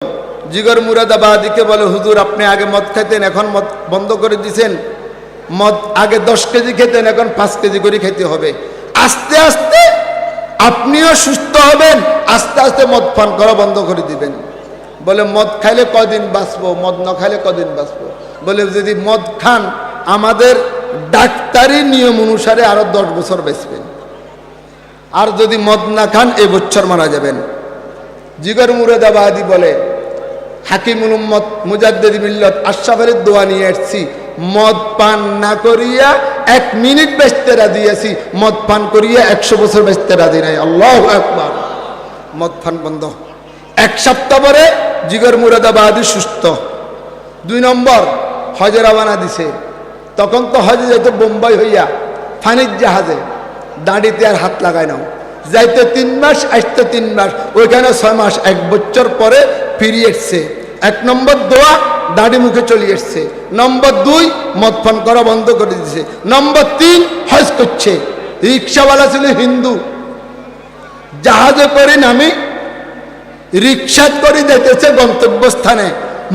জিগর মুরাদাবাদীকে বলে, হুজুর আপনি আগে মদ খাইতেন, এখন মদ বন্ধ করে দিয়েছেন। মদ আগে 10 কেজি খেতেন, এখন 5 কেজি করে খেতে হবে। আস্তে আস্তে আপনিও সুস্থ হবেন, আস্তে আস্তে মদ পান করা বন্ধ করে দিবেন। বলে মদ খাইলে কদিন বাঁচবো, মদ না খাইলে কদিন বাঁচবো? বলে যদি মদ খান আমাদের ডাক্তারি নিয়ম অনুসারে আরো 10 বছর বাঁচবেন, আর যদি মদ না খান এই বছর মারা যাবেন। জিগর মুরাদাবাদী বলে, হাকিমুল উম্মত মুজাদ্দিদ মিল্লাত আশরাফ আলীর দোয়া নিয়ে আসছি, মদ পান না করিয়া 1 মিনিট বাঁচতে রাজি আছি, মদ পান করিয়া 100 বছর বাঁচতে রাজি নাই। আল্লাহু আকবার। মদ পান বন্ধ। 1 সপ্তাহ পরে জিগর মুরাদাবাদী সুস্থ। 2 নম্বর, হজে রওনা দিছে। তখন তো হজে যাইতো বোম্বাই হইয়া ফানির জাহাজে, দাঁড়িতে আর হাত লাগায় নাও, যাইতে 3 মাস, আসতে 3 মাস, ওইখানে 6 মাস, 1 বছর পরে ফিরে এসছে। 1 নম্বর দোয়া, দাড়ি মুখে চলে এসছে। নম্বর 2, মদ পান করা বন্ধ করে দিয়েছে। নম্বর 3, হজ করছে। রিক্সাওয়ালা ছিল হিন্দু, জাহাজে করে নামি রিক্সা করে যেতেছে গন্তব্যস্থানে।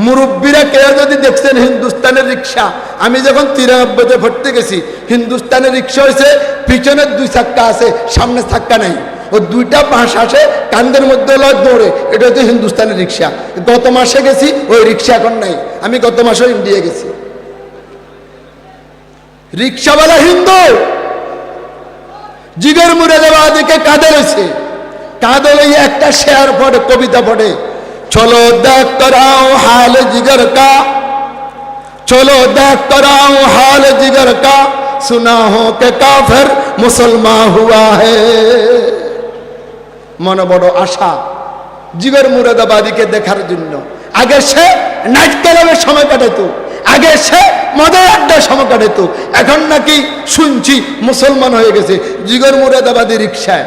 মুরব্বীরা কেউ যদি দেখছেন হিন্দুস্তানের রিক্সা, আমি যখন 93-তে ভর্তি গেছি, হিন্দুস্তানের রিক্সা হয়েছে পিছনের 2 চাক্কা আছে, সামনে চাক্কা নেই, ও 2টা বাঁশ আসে কান্দের মধ্যে দৌড়ে, এটা হচ্ছে হিন্দুস্তানের রিক্সা। গত মাসে গেছি, ওই রিক্সা এখন নাই। আমি গত মাসে ইন্ডিয়া গেছি। রিক্সাওয়ালা হিন্দু জিগর মুরাদাবাদীকে কাঁদে রয়েছে, কাঁদে লইয়া একটা শেয়ার পড়ে, কবিতা পড়ে, চলো দেখ করাও হাল জিগর কা, চলো দেখ করাও হাল জিগর কা, सुना हो के काफिर मुसलमान हुआ है। মনে বড় আশা জিগর মুরাদাবাদীকে দেখার জন্য। আগে সে নাইট ক্লাবে সময় কাটাতো, আগে সে মদের আড্ডায় সময় কাটাতো, এখন নাকি শুনছি মুসলমান হয়ে গেছে। জিগর মুরাদাবাদী রিক্সায়,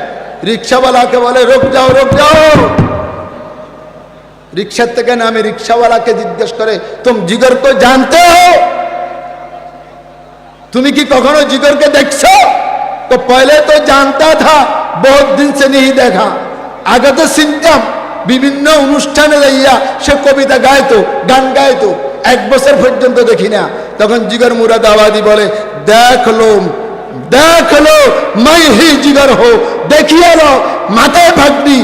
রিক্সাওয়ালাকে বলে রুক যাও, রুক যাও। रिक्शा থেকে नामे रिक्शा वाला के जिज्ञेस करे, तुम जिगर को जानते हो? तुम्हें की कखनो जिगर के देखो? तो पहले तो जानता था, बहुत दिन से नहीं देखा। आगे तो सिंटम विभिन्न অনুষ্ঠানে যাইয়া সে কবিতা গাইতো, গান গাইতো, 1 বছর পর্যন্ত দেখি না। তখন জিগর মুরাদাবাদী বলে, দেখ লো मैं ही जिगर हो, দেখিয়ে লো মাথায় ভাগনি,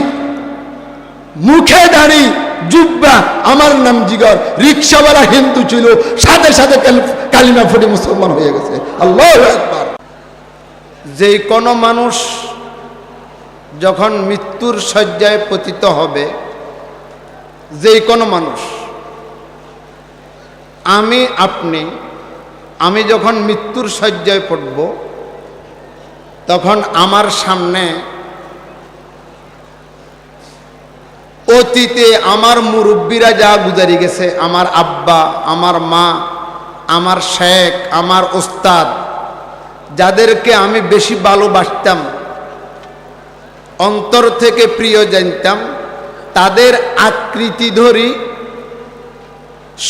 মুখে দাড়ি, জুব্বা, আমার নাম জিগর। রিক্সাওয়ালা হিন্দু ছিল, সাথে সাথে কালিমা ফুটে মুসলমান হয়ে গেছে। আল্লাহু আকবার। যে কোনো মানুষ যখন মৃত্যুর শয্যায় পতিত হবে, যে কোনো মানুষ, আমি যখন মৃত্যুর শয্যায় পড়ব, তখন আমার সামনে অতীতে আমার মুরব্বীরা যা গুজারি গেছে, আমার আব্বা, আমার মা, আমার শেখ, আমার ওস্তাদ, যাদেরকে আমি বেশি ভালোবাসতাম, অন্তর থেকে প্রিয় জানতাম, তাদের আকৃতি ধরি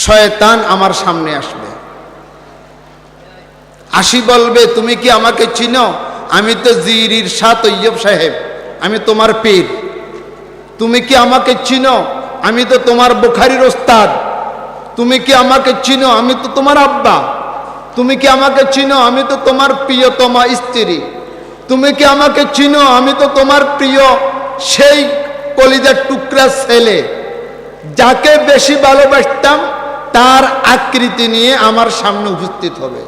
শয়তান আমার সামনে আসবে। আসি বলবে, তুমি কি আমাকে চিনো? আমি তো জিরির শাহ তৈয়ব সাহেব, আমি তোমার পীর। তুমি কি আমাকে চিনো? আমি তো তোমার বুখারীর ওস্তাদ। তুমি কি আমাকে চিনো? আমি তো তোমার আব্বা। তুমি কি আমাকে চিনো? আমি তো তোমার প্রিয়তমা স্ত্রী। তুমি কি আমাকে চিনো? আমি তো তোমার প্রিয় সেই কলিজার টুকরা ছেলে। যাকে বেশি ভালোবাসতাম তার আকৃতি নিয়ে আমার সামনে উপস্থিত হবে।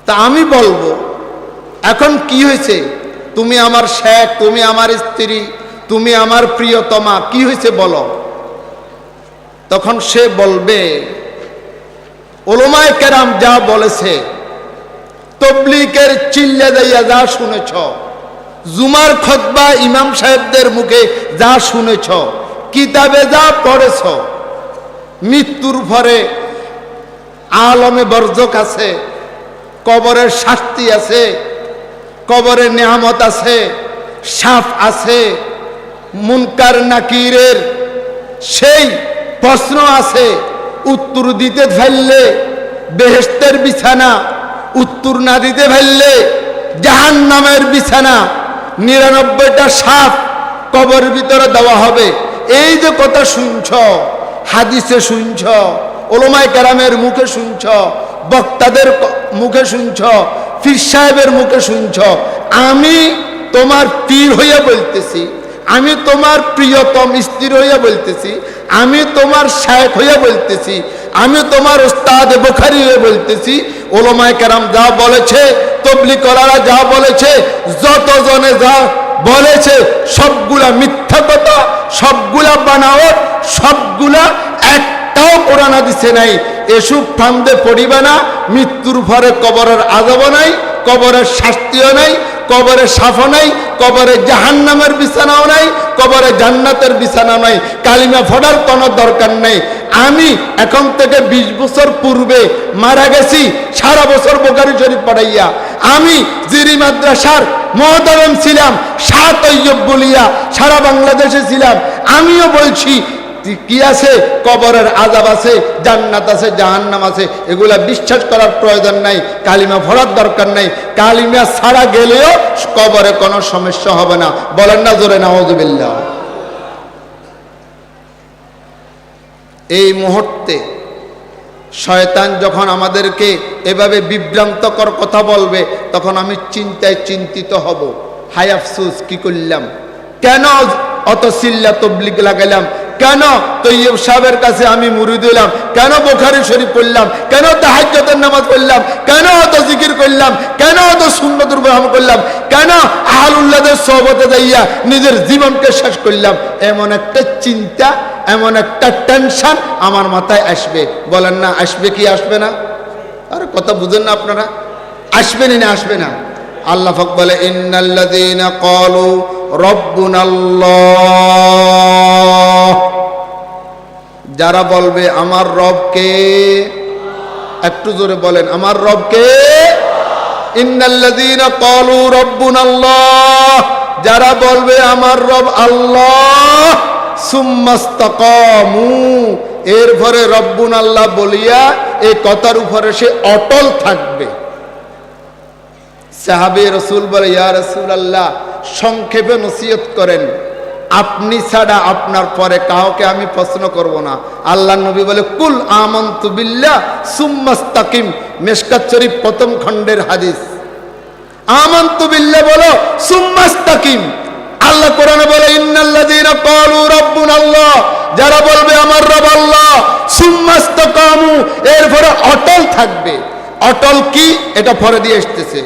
তা আমি বলবো, এখন কি হয়েছে? তুমি আমার শেখ, তুমি আমার স্ত্রী, তুমি আমার প্রিয়তমা, কি হয়েছে বলো? তখন সে বলবে, উলামায়ে কেরাম যা বলেছে, তবলিগের চিল্লা দিয়া যা শুনেছ, জুমার খুতবা ইমাম সাহেবদের মুখে যা শুনেছ, কিতাবে যা পড়েছ, মৃত্যুর পরে আলমে বরজক আছে, কবরের শাস্তি আছে, কবরের নেয়ামত আছে, সাফ আছে, মুনকার নাকিরের সেই প্রশ্ন আছে, উত্তর দিতে ফেললে বেহেশতের বিছানা, উত্তর না দিতে ফেললে জাহান্নামের বিছানা, 99টা সাপ কবরের ভিতরে দেওয়া হবে। এই যে কথা শুনছ, হাদিসে শুনছ, ওলামায়ে কেরামের মুখে শুনছ, বক্তাদের মুখে শুনছ, পীর সাহেবের মুখে শুনছ, আমি তোমার পীর হইয়া বলতেছি, আমি তোমার প্রিয়তম স্ত্রী হইয়া বলতেছি, আমি তোমার শায়েখ হইয়া বলতেছি, আমি তোমার উস্তাদ বুখারী হয়ে বলতেছি, ওলামায়ে কেরাম যা বলেছে, তাবলীগ ওয়ালারা যা বলেছে, যতজনে যা বলেছে সবগুলা মিথ্যা কথা, সবগুলা বানাওয়াট, সবগুলা একটাও কোরআন হাদিসে নাই। এসব ফান্দে পড়িবে না। মৃত্যুর পরে কবরের আযাবও নাই, কবরের শাস্তিও নাই, কবরে সাফও নাই, কবরে জাহান্নামের বিছানাও নাই, কবরে জান্নাতের বিছানা নাই। কালিমা পড়ার কোনো দরকার নেই। আমি এখন থেকে 20 বছর পূর্বে মারা গেছি সারা বছর বুখারী শরীফ পড়াইয়া। আমি জিরি মাদ্রাসার মুহতারাম ছিলাম, শাহ তৈয়ব বলিয়া সারা বাংলাদেশে ছিলাম। আমিও বলছি কি আছে, কবরের আযাব আছে, জান্নাত আছে, জাহান্নাম আছে, এগুলা বিশ্বাস করার প্রয়োজন নাই, কালিমা পড়ার দরকার নাই। কালিমা ছাড়া গেলেও কবরে কোনো সমস্যা হবে না। বলেন না জোরে নাউযুবিল্লাহ। এই মুহূর্তে শয়তান যখন আমাদেরকে এভাবে বিভ্রান্তকর কথা বলবে, তখন আমি চিন্তায় চিন্তিত হব। হায় আফসোস, কি করলাম, কেন অত চিল্লা তবলিগ লাগাইলাম, কেন তৈয়ব সাহেবের কাছে আমি মুরিদ হইলাম, কেন বুখারী শরীফ পড়লাম, কেন তাহাজ্জুদের নামাজ পড়লাম, কেন অত জিকির করলাম, কেন অত সুন্নতুল আমল করলাম, কেন আহলুল্লাহদের সোহবতে যাইয়া নিজের জীবনকে শেষ করলাম। এমন একটা চিন্তা, এমন একটা টেনশন আমার মাথায় আসবে। বলেন না আসবে কি আসবে না? আরে কথা বুঝেন না আপনারা? আসবে না আসবে না? আল্লাহ পাক বলে ইন্নাল্লাযীনা ক্বালু রব্বুনাল্লাহ, যারা বলবে আমার রবকে, একটু জোরে বলেন আমার রবকে। ইন্নাল্লাযীনা ক্বালু রব্বুনাল্লাহ, যারা বলবে আমার রব আল্লাহ, সুম্মাস্তাকামু, এরপরে রব্বুনাল্লাহ বলিয়া এই কথার উপরে সে অটল থাকবে। সাহাবী রাসূল বলে ইয়া রাসূলুল্লাহ, সংক্ষেপে নসিহত করেন, আপনি ছাড়া আপনার পরে কাউকে আমি প্রশ্ন করব না। আল্লাহর নবী বলে কুল আমানতু বিল্লাহ সুম্মাস্তাকিম, মিশকাত শরীফ প্রথম খণ্ডের হাদিস। আমানতু বিল্লাহ বলো, সুম্মাস্তাকিম। আল্লাহ কোরআনে বলে ইন্নাল্লাযীনা ক্বালু রাব্বুনাল্লাহ, যারা বলবে আমার রব আল্লাহ, সুম্মাস্তাকামু, এরপরে অটল থাকবে। অটল কি এটা পরে দিয়ে আসতেছে।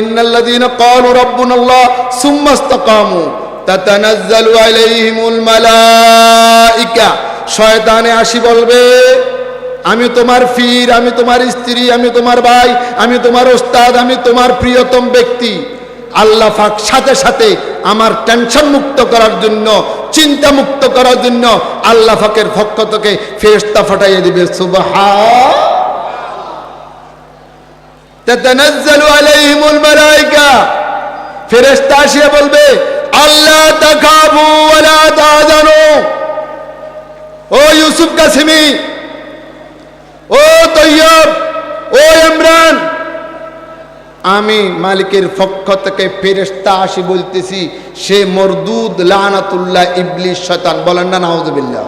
ইন্নাল্লাযীনা ক্বালু রাব্বুনাল্লাহ সুম্মাস্তাকামু তাতানাজ্জালু আলাইহিমুল মালাইকা, শয়তানে আসি বলবে আমি তোমার পীর, আমি তোমার স্ত্রী, আমি তোমার ভাই, আমি তোমার ওস্তাদ, আমি তোমার প্রিয়তম ব্যক্তি। আল্লাহ পাক সাথে সাথে আমার টেনশন মুক্ত করার জন্য, চিন্তা মুক্ত করার জন্য আল্লাহ পাকের পক্ষ থেকে ফেরেশতা পাঠিয়ে দিবে। সুবহান, তাতানাজ্জালু আলাইহিমুল মালাইকা, ফেরেশতা এসে বলবে আল্লাহ তাখাফু ওয়া লা তাহজানু, ও ইউসুফ কাসেমি, ও তৈয়ব, ও ইমরান, আমি মালিকের পক্ষ থেকে ফেরেশতা আসি বলতেছি, সে মরদুদ লানাতুল্লাহ ইবলিস শয়তান। বলেন না নাউযুবিল্লাহ।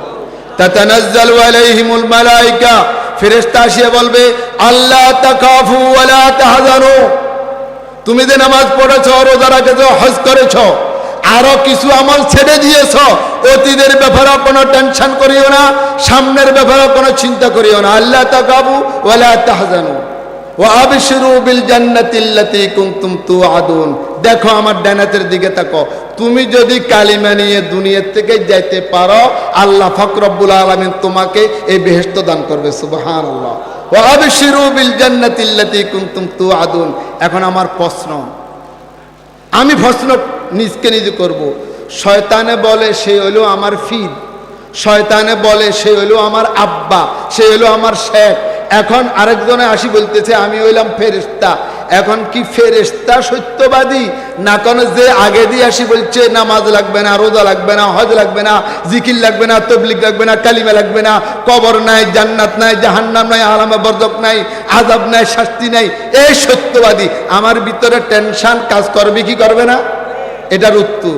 তাতানাজ্জালু আলাইহিমুল মালাইকা, ফেরেশতা আসিয়া বলবে আল্লাহ তাখাফু ওয়া লা তাহজানু, তুমি যে নামাজ পড়েছো, রোজা রেখেছো, হজ করেছো, আরো কিছু আমল ছেড়ে দিয়েছো, অতীতের ব্যাপারে কোনো টেনশন করিও না, সামনের ব্যাপারে কোনো চিন্তা করিও না। আল্লাহ তাখাফু ওয়া লা তাহজানু ওয়া আবশিরু বিল জান্নাতিল্লাতী কুনতুম তুআদুন। দেখো আমার ডানাতের দিকে তাকো, তুমি যদি কালিমা নিয়ে দুনিয়ার থেকে যাইতে পারো, আল্লাহ পাক রব্বুল আলামিন তোমাকে এই বেহেশত দান করবে। সুবহানাল্লাহ। ওয়া আবশিরু বিল জান্নাতিল্লাতী কুনতুম তুআদুন। এখন আমার প্রশ্ন, আমি প্রশ্ন নিজকে নিজে করব। শয়তানে বলে সে হলো আমার পীর, শয়তানে বলে সে হলো আমার আব্বা, সে হলো আমার শেখ। এখন আরেকজনে আসি বলতেছে আমি হইলাম ফেরেশতা। এখন কি ফেরেশতা সত্যবাদী, না কোন যে আগে দিয়ে আসি বলছে নামাজ লাগবে না, রোজা লাগবে না, হজ লাগবে না, জিকির লাগবে না, তাবলীগ লাগবে না, কালিমা লাগবে না, কবর নাই, জান্নাত নাই, জাহান্নাম নাই, আলামে বরজখ নাই, আযাব নাই, শাস্তি নাই, এই সত্যবাদী। আমার ভিতরে টেনশন কাজ করবে কি করবে না? এটার উত্তর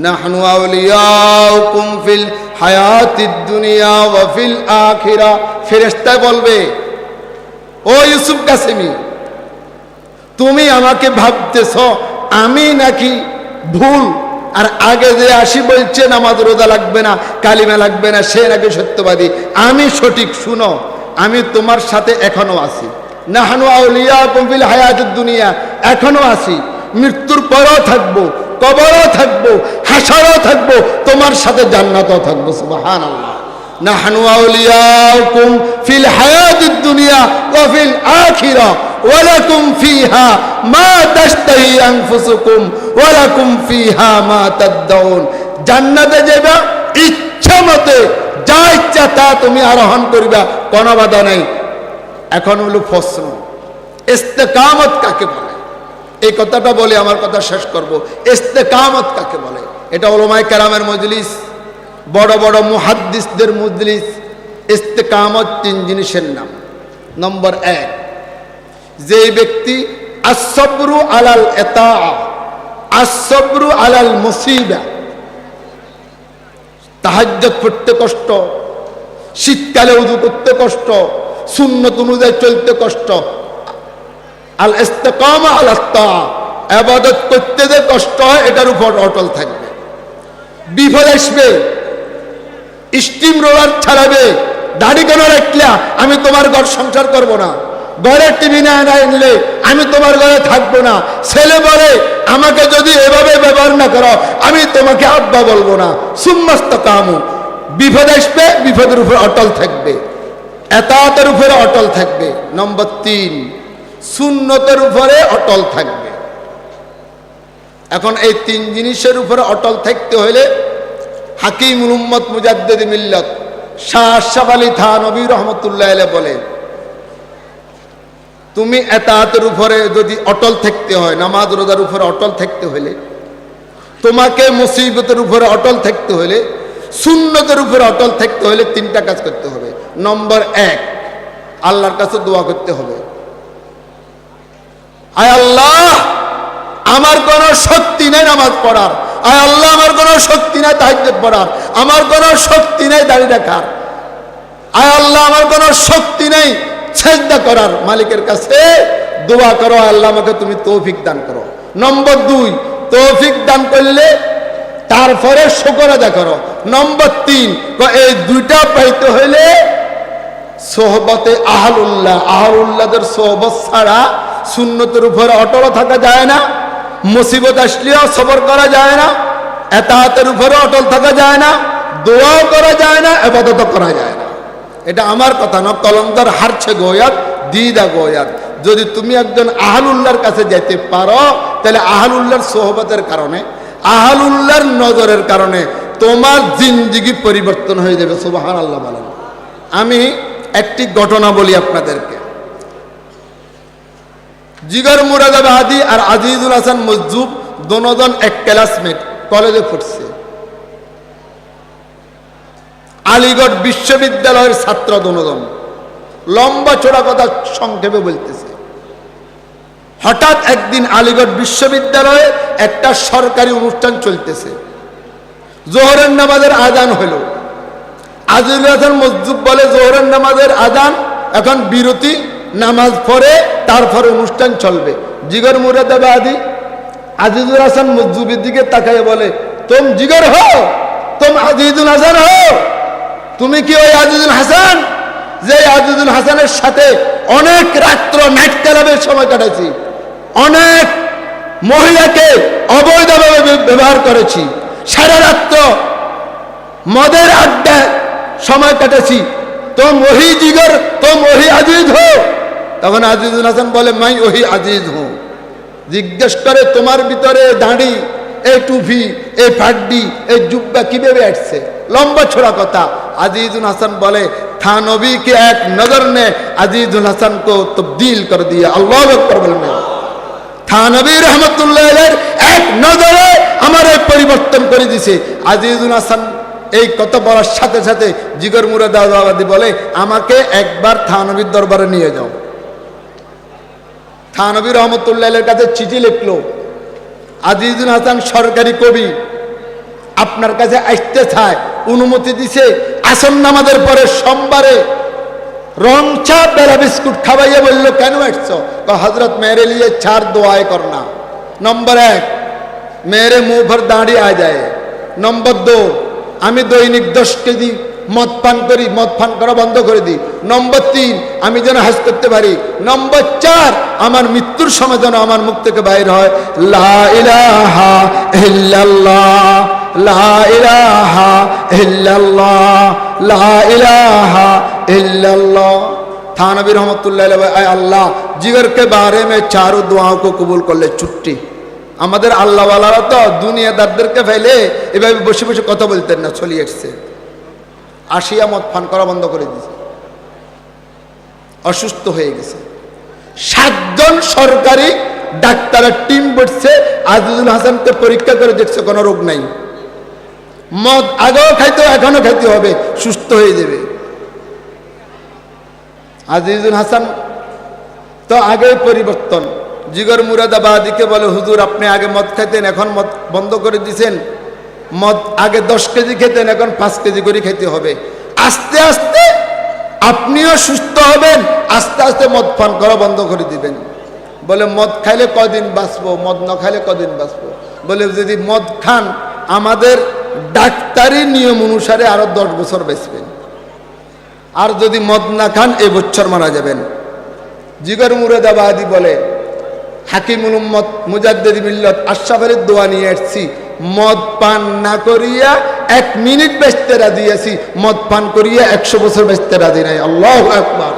নাহনু আউলিয়াউকুম ফিল হায়াতিদ দুনিয়া ওয়া ফিল আখিরা। ফেরেশতা বলবে, ও ইউসুফ কাসেমি, তুমি আমাকে ভাবতেছ আমি নাকি ভুল, আর আগে যে আসি বলছে নামাজ রোজা লাগবে না, কালিমা লাগবে না, সে নাকি সত্যবাদী। আমি সঠিক, শুনো, আমি তোমার সাথে এখনো আছি। নাহনু আউলিয়াকুম ফিল হায়াতিদ দুনিয়া, এখনো আছি, মৃত্যুর পরও থাকবো, কবরও থাকবো, হাসরও থাকবো, তোমার সাথে জান্নাতও থাকবো। সুবহানাল্লাহ। নাহনু আউলিয়াকুম ফিল হায়াতিদ দুনিয়া ওয়া ফিল আখিরা ওয়া লাকুম ফিহা মা তাশতাহি আনফুসুকুম ওয়া লাকুম ফিহা মা তাদউন। জান্নাতে যাবা, ইচ্ছা মতে যা ইচ্ছা তা তুমি আরোহণ করিবা, কোনো বাধা নাই। এখন হলো প্রশ্ন, ইস্তেকামত কাকে বলে? এই কথাটা বলে আমার কথা শেষ করব। ইস্তেকামত কাকে বলে? এটা উলামায়ে কেরামের মজলিস, বড় বড় মুহাদ্দিসদের মজলিস। ইস্তেকামত তিন জিনিসের নাম। নম্বর এক, যে ব্যক্তি আসবরু আলাল ইতা, আসবরু আলাল মুসিবা, তাহাজ্জুদ পড়তে কষ্ট, শীতকালে ওযু করতে কষ্ট, সুন্নত অনুযায়ী চলতে কষ্ট, আল ইস্তিকামা আলা তাআ, ইবাদত করতে যে কষ্ট হয় এটার উপর অটল থাকবে। বিপদ আসবে, স্টিম রোলার ছাড়াবে, দাড়ি কেন রাখলা, আমি তোমার ঘর সংসার করব না, ঘরে টিভি না নিলে আমি তোমার ঘরে থাকবো না, ছেলে বলে আমাকে যদি এভাবে ব্যবহার না করো আমি তোমাকে আব্বা বলবো না। সুম্মাস্তাকামু, বিপদ আসবে, বিপদের উপর অটল থাকবে, এতাতের উপরে অটল থাকবে। নম্বর তিন, সুন্নতের উপরে অটল থাকবে। এখন এই তিন জিনিসের উপরে অটল থাকতে হলে হাকিমুল উম্মত মুজাদ্দিদ মিল্লাত শাহ আশরাফ আলী থানভী রহমতুল্লাহ আলাইহি বলে, তুমি এতাতের উপরে যদি অটল থাকতে হয়, নামাজ রোজার উপরে অটল থাকতে হলে, তোমাকে মুসিবতের উপরে অটল থাকতে হলে, সুন্নতের উপরে অটল থাকতে হলে তিনটা কাজ করতে হবে। নম্বর এক, আল্লাহর কাছে দোয়া করতে হবে। আয় আল্লাহ, আমার কোনো শক্তি নেই নামাজ পড়ার, আয় আল্লাহ আমার কোনো শক্তি নাই তাহাজ্জুদ পড়ার, আমার কোনো শক্তি নেই দাড়ি রাখার, আয় আল্লাহ আমার কোনো শক্তি নেই সেজদা করার। মালিকের কাছে দোয়া করো, আল্লাহ আমাকে তুমি তৌফিক দান করো। নম্বর দুই, তৌফিক দান করলে তারপরে শুকর আদায় করো। নম্বর তিন, এই দুইটা পাইতে হইলে সোহবতে আহলুল্লাহ, আহলুল্লাহদের সোহবত ছাড়া সুন্নতের উপরে অটল থাকা যায় না, মুসিবত আসলেও সবর করা যায় না, এতাতের উপরে অটল থাকা যায় না, দোয়াও করা যায় না, ইবাদত করা যায় না। এটা আমার কথা না, কলমদার হারছে গোয়াত দিদা গোয়াত। যদি তুমি একজন আহলুল্লাহর কাছে যেতে পারো তাহলে আহলুল্লাহর সোহবতের কারণে, আহলুল্লাহর নজরের কারণে তোমার জিন্দেগি পরিবর্তন হয়ে যাবে। সুবহানাল্লাহ বলেন। আমি একটি ঘটনা বলি আপনাদেরকে। জিগর মুরাদাবাদী আর আজিজুল হাসান মজজুব দোনোজন এক ক্লাসমেট, কলেজে পড়ছে, আলিগড় বিশ্ববিদ্যালয়ের ছাত্র দোনোজন। লম্বা চড়া কথা সংক্ষেপে বলতেছে। হঠাৎ একদিন আলিগড় বিশ্ববিদ্যালয়ে একটা সরকারি অনুষ্ঠান চলতেছে, জোহরের নামাজের আজান হলো। আজিজুল হাসান মজজুব বলে, জোহরের নামাজের আজান, এখন বিরতি, নামাজ পড়ে তারপরে অনুষ্ঠান চলবে। জিগর মুরাদাবাদী আজিজুল হাসান মজজুবের দিকে তাকায় বলে, তুম জিগর হো, তুম আজিজুল হাসান হো, তুমি কি ওই আজিজুল হাসান যে আজিজুল হাসানের সাথে অনেক রাত্র নাইট ক্লাবের সময় কাটাইছি, অনেক মহিলাকে অবৈধভাবে ব্যবহার করেছি, সারা রাত্র মদের আড্ডায় সময় কাটাছি, তুম ওহি জিগর, তুম ওহি আজিজ হো? তখন আজিজুল হাসান বলে, মাই ওহি আজিজ হো। জিজ্ঞেস করে, তোমার ভিতরে দাড়ি, এই টুপি, এই পাড্ডি, এই জুব্বা কিভাবে আসছে? লম্বা ছোড়া কথা। আজিজুল হাসান বলে, থানবী के एक नजर ने আজিজুল হাসান को तब्दील कर दिया। अल्लाह अकबर বলেন। থানবী রহমতুল্লাহ আলাইহির এক নজরে আমার পরিবর্তন করে দিয়েছে। আজিজুল হাসান এই কথা বলার সাথে সাথে জিগর মুরাদাবাদী বলে, আমাকে একবার থানবীর দরবারে নিয়ে যাও। থানবী রহমতুল্লাহ আলাইহির কাছে চিঠি লিখলো। আজিজুল হাসান সরকারি কবি, আপনার কাছে আসতে চায়, অনুমতি দিছে। আসর নামাজের পরে সোমবারে রং চা বেলা বিস্কুট খাওয়াইয়া বলল, কেন আসছো? হজরত মেরে লিয়ে 4 দোয়ায় করনা। নম্বর 1, मेरे मुंह पर दाढ़ी आ जाए। नम्बर 2, আমি দৈনিক 10 কেজি মদ পান করি, মদ পান করা বন্ধ করে দিই। নম্বর 3, আমি যেন হজ করতে পারি। নম্বর 4, আমার মৃত্যুর সময় যেন আমার মুখ থেকে বাইর হয় লা ইলাহা ইল্লাল্লাহ, লা ইলাহা ইল্লাল্লাহ, লা ইলাহা इल्लल्लाह। थानवी रहमतुल्लाह अलैहि, आय अल्लाह जिगर के बारे में चारों दुआओं को कबूल कर ले। छुट्टी আমাদের আল্লাহওয়ালারা তো দুনিয়াদারদেরকে ফেলে এভাবে বসে বসে কথা বলতেন না, চলে আসছে। আসিয়া মদ পান করা বন্ধ করে দিয়েছে, অসুস্থ হয়ে গেছে। 7 জন সরকারি ডাক্তারের টিম বসছে, আজিজুল হাসানকে পরীক্ষা করে দেখছে কোনো রোগ নাই। মদ আগেও খাইতে, এখনো খাইতে হবে, সুস্থ হয়ে যাবে। আজিজুল হাসান তো আগে পরিবর্তন। জিগর মুরাদাবাদীকে বলে, হুজুর আপনি আগে মদ খাইতেন, এখন মদ বন্ধ করে দিয়েছেন। মদ আগে 10 কেজি খেতেন, এখন 5 কেজি করে খেতে হবে। আস্তে আস্তে আপনিও সুস্থ হবেন, আস্তে আস্তে মদ পান করা বন্ধ করে দিবেন। বলে মদ খাইলে কদিন বাঁচবো, মদ না খাইলে কদিন বাঁচবো? বলে যদি মদ খান আমাদের ডাক্তারি নিয়ম অনুসারে আরো 10 বছর বাঁচবেন, আর যদি মদ না খান এই বছর মারা যাবেন। জিগর মুরাদাবাদী বলে, হাকিমুল উম্মত মুজাদ্দিদ মিল্লাত আশরাফ আলীর দোয়া নিয়ে আসছি, মদ পান না করিয়া 1 মিনিট বাঁচতে রাজি আছি, মদ পান করিয়া 100 বছর বাঁচতে রাজি নাই। আল্লাহু আকবার।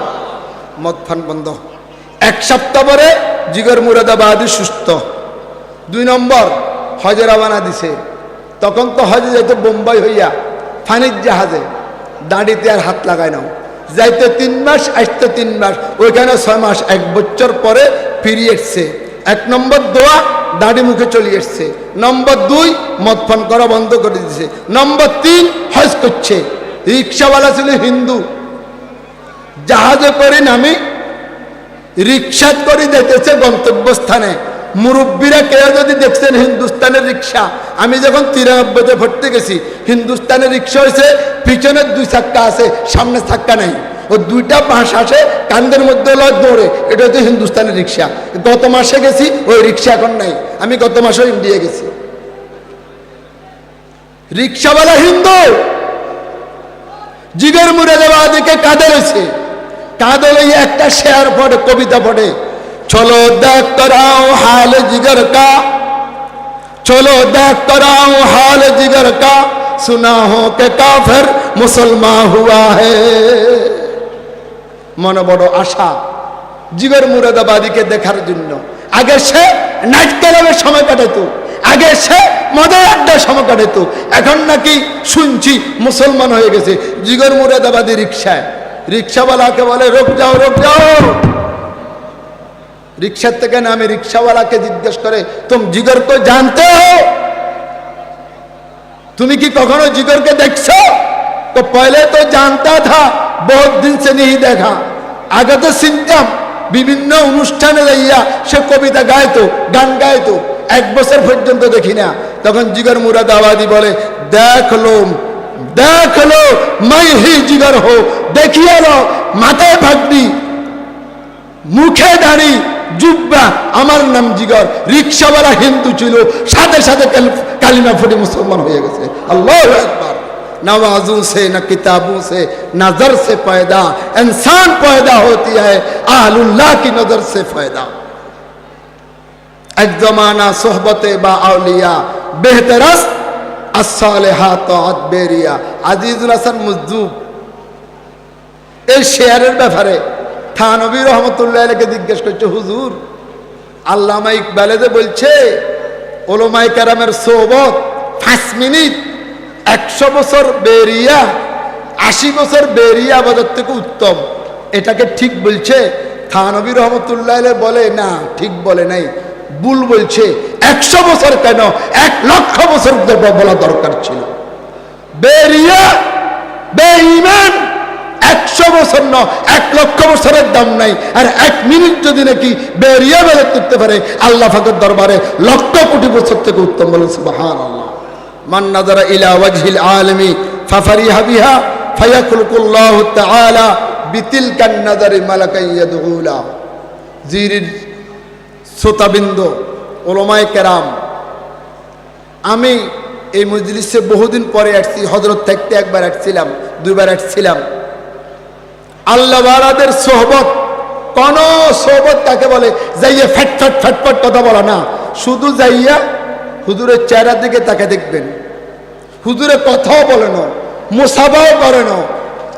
মদ পান বন্ধ। 1 সপ্তাহ পরে জিগর মুরাদাবাদী সুস্থ। 2 নম্বর, হজে রওনা দিছে। তখন তো হজে যাইতো বোম্বাই হইয়া ফানির জাহাজে, দাঁড়িতে আর হাত লাগায় না। যাইতে 3 মাস, আসতে 3 মাস, ওইখানে 6 মাস, 1 বছর পরে ফিরে এসছে। 1 নম্বর দোয়া, দাড়ি মুখে চলে এসছে। নম্বর 2, মদ পান করা বন্ধ করে দিয়েছে। নম্বর 3, হজ করছে। রিক্সাওয়ালা ছিল হিন্দু, জাহাজে করে নামি রিক্সা করে যেতেছে গন্তব্যস্থানে। মুরব্বীরা কেউ যদি দেখছেন হিন্দুস্তানের রিক্সা, আমি যখন 93-তে ভর্তি গেছি, হিন্দুস্তানের রিক্সা হয়েছে পিছনের 2 চাক্কা আছে, সামনে চাক্কা নাই। ও 2টা বাঁশ আসে কান্দের মধ্যে দৌড়ে, এটা হচ্ছে হিন্দুস্তানের রিক্সা। গত মাসে গেছি, ওই রিক্সা এখন নাই। আমি গত মাসে ইন্ডিয়া গেছি। রিক্সাওয়ালা হিন্দু জিগর মুরাদাবাদীকে কাঁদে রয়েছে, কাঁদে লইয়া একটা শেয়ার পড়ে, কবিতা পড়ে, चलो देख कर आओ हाल जिगर का, चलो देख कर आओ हाल जिगर का, सुना हो के काफिर मुसलमान हुआ है। मन बड़ो आशा जिगर मुरादाबादीকে দেখার জন্য। আগে সে নাইট ক্লাবে সময় কাটাতো, আগে সে মদের আড্ডায় সময় কাটাতো, এখন নাকি শুনছি মুসলমান হয়ে গেছে। জিগর মুরাদাবাদী রিক্সায়, রিক্সাওয়ালাকে বলে রুক যাও, রুক যাও। रिक्शा থেকে नामे रिक्शा वाला के जिज्ञेस करे, तुम जिगर को जानते हो? तुम्हें की कखनो जिगर के देखो? तो पहले तो जानता था, बहुत दिन से नहीं देखा। आगे तो सिंटम বিভিন্ন অনুষ্ঠানে যাইয়া সে কবিতা গাইতো, গান গাইতো, 1 বছর পর্যন্ত দেখি না। তখন জিগর মুরাদাবাদী বলে, দেখ লো मैं ही जिगर हो, দেখিয়ে লো মাথায় ভাগনি, মুখে দাড়ি, জুব্বা, আমার নাম জিগর। রিক্সাওয়ালা হিন্দু ছিল, সাথে সাথে কালিমা ফুটে মুসলমান হয়ে গেছে। আল্লাহু আকবার। नवाजों से न किताबों से नजर से पैदा इंसान पैदा होती है, आहलुल्लाह की नजर से पैदा। एक जमाना सोहबते बा औलिया बेहतरस अस्सालिहात बेरिया। আজিজুল হাসান মুজুব এই শেয়ারের ব্যাপারে থানবী রহমতুল্লাহ আলাইহিকে জিজ্ঞেস করছে, হুজুর আল্লামা ইকবালে যে বলছে ওলামায়ে কেরামের সোহবত 5 মিনিট 100 বছর বেরিয়া, 80 বছর বেরিয়া আবাদত থেকে উত্তম, এটাকে ঠিক বলছে? থানবী রহমতুল্লাহ আলাইহি বলে, না ঠিক বলে নাই, ভুল বলছে। 100 বছর কেন, 1 লক্ষ বছর বলা দরকার ছিল। বেরিয়া বেঈমান 100 বছর ন, 1 লক্ষ বছরের দাম নাই। আর 1 মিনিট যদি নাকি বেরিয়া বেরোতে করতে পারে, আল্লাহ পাকের দরবারে লক্ষ কোটি বছর থেকে উত্তম। বলে সুবহানাল্লাহ। মান নাযারা ইলা ওয়াজহিল আলামি ফাফারিহা বিহা ফায়াখলুকুল্লাহু তাআলা বিতিলকান নাযারি মালাকান ইয়াদউলা। জিরির শ্রোতাবৃন্দ, উলামায়ে কেরাম, আমি এই মজলিসে বহুদিন পরে আসছি। হযরত থাকতে একবার আসছিলাম, দুইবার আসছিলাম। আল্লাহ ওয়ালাদের সোহবত, কোন সোহবত তাকে বলে যাইয়া ফ্যাটফ্যাট ফ্যাটফ্যাট কথা বলা না, শুধু যাইয়া হুজুরের চেহারার দিকে তাকে দেখবেন। হুজুরে কথাও বলে না, মুসাফাও করে না,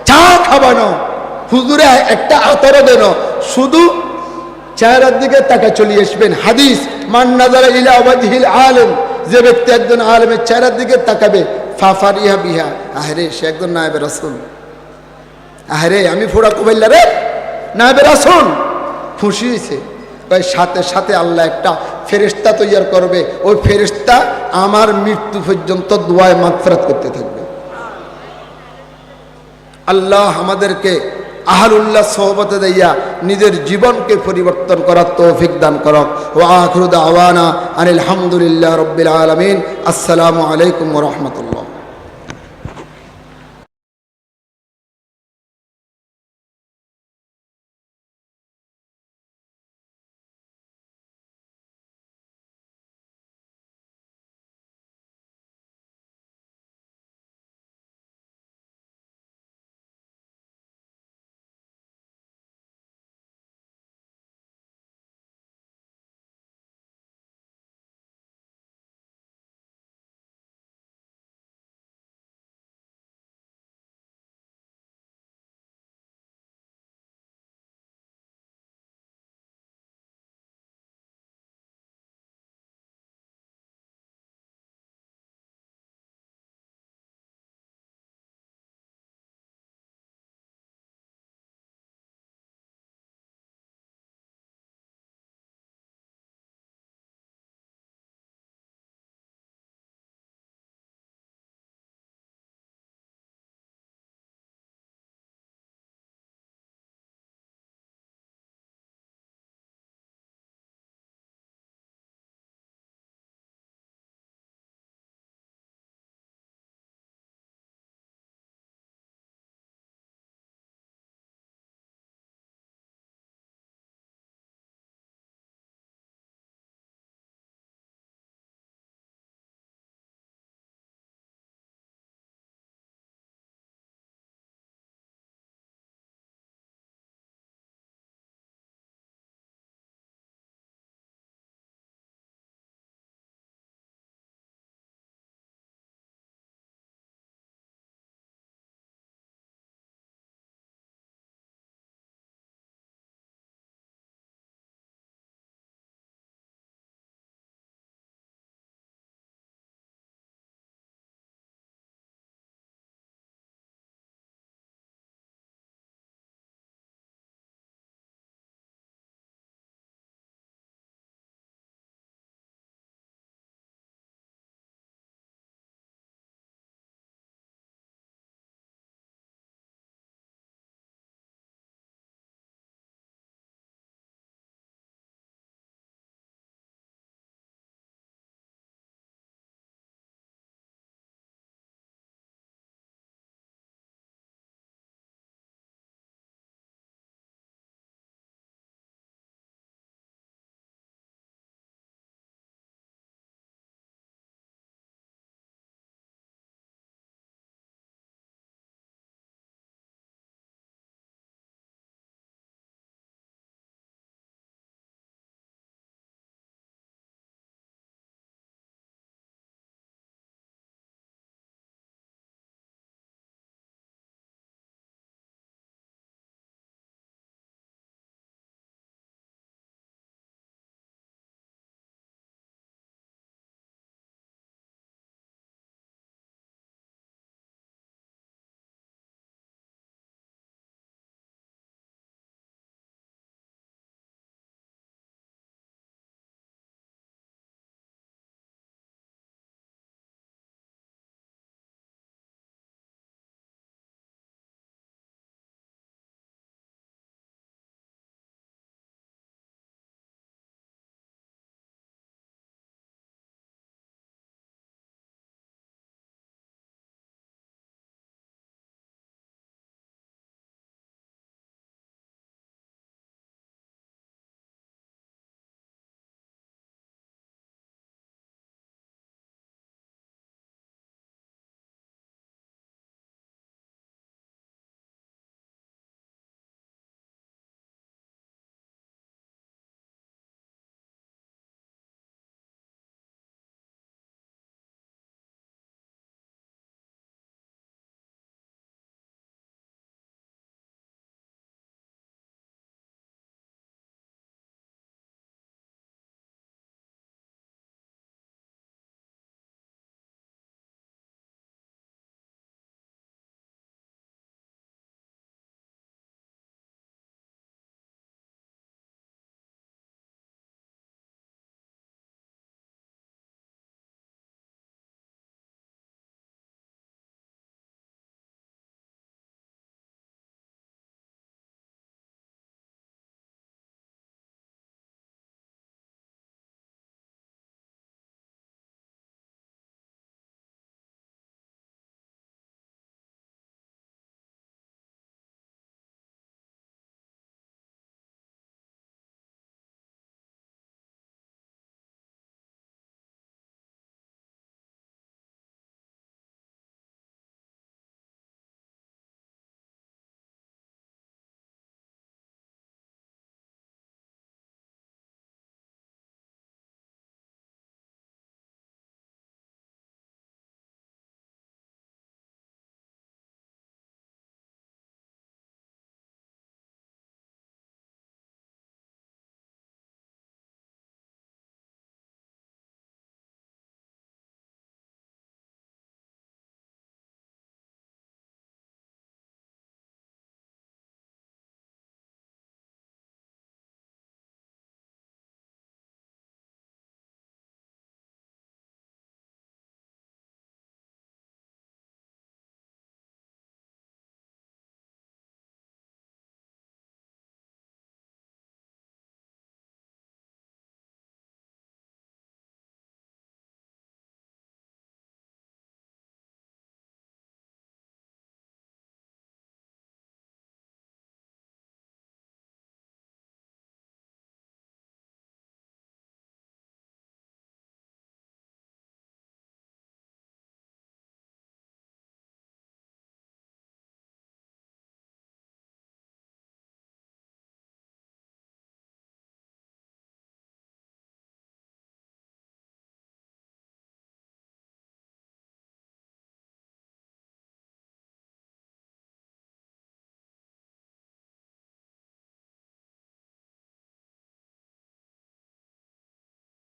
চা খাবানো, হুজুরে একটা আতরও দেন, শুধু চেহারার দিকে তাকে চলে আসবেন। হাদিস, মান নাযারা ইলা ওয়াজহিল আলিম, যে ব্যক্তি একজন আলেমের চেহারার দিকে তাকাবে, ফাফারিহা বিহা, আহরে সে একজন নায়েবে রাসূল, আহরে আমি ফোড়া কুবাইল্লা রে নায়েবে রাসূল, খুশি হয়েছে। সাথে সাথে আল্লাহ একটা ফেরেশতা তৈরি করবে, ওই ফেরেশতা আমার মৃত্যু পর্যন্ত দোয়ায় মাগফিরাত করতে থাকবে। আল্লাহ আমাদেরকে আহলুল্লাহ সোহবতে দিয়া নিজের জীবনকে পরিবর্তন করার তৌফিক দান করক। ওয়া আখিরু দাওয়ানা আনিল হামদুলিল্লাহি রাব্বিল আলামিন। আসসালামু আলাইকুম ওয়া রাহমাতুল্লাহ।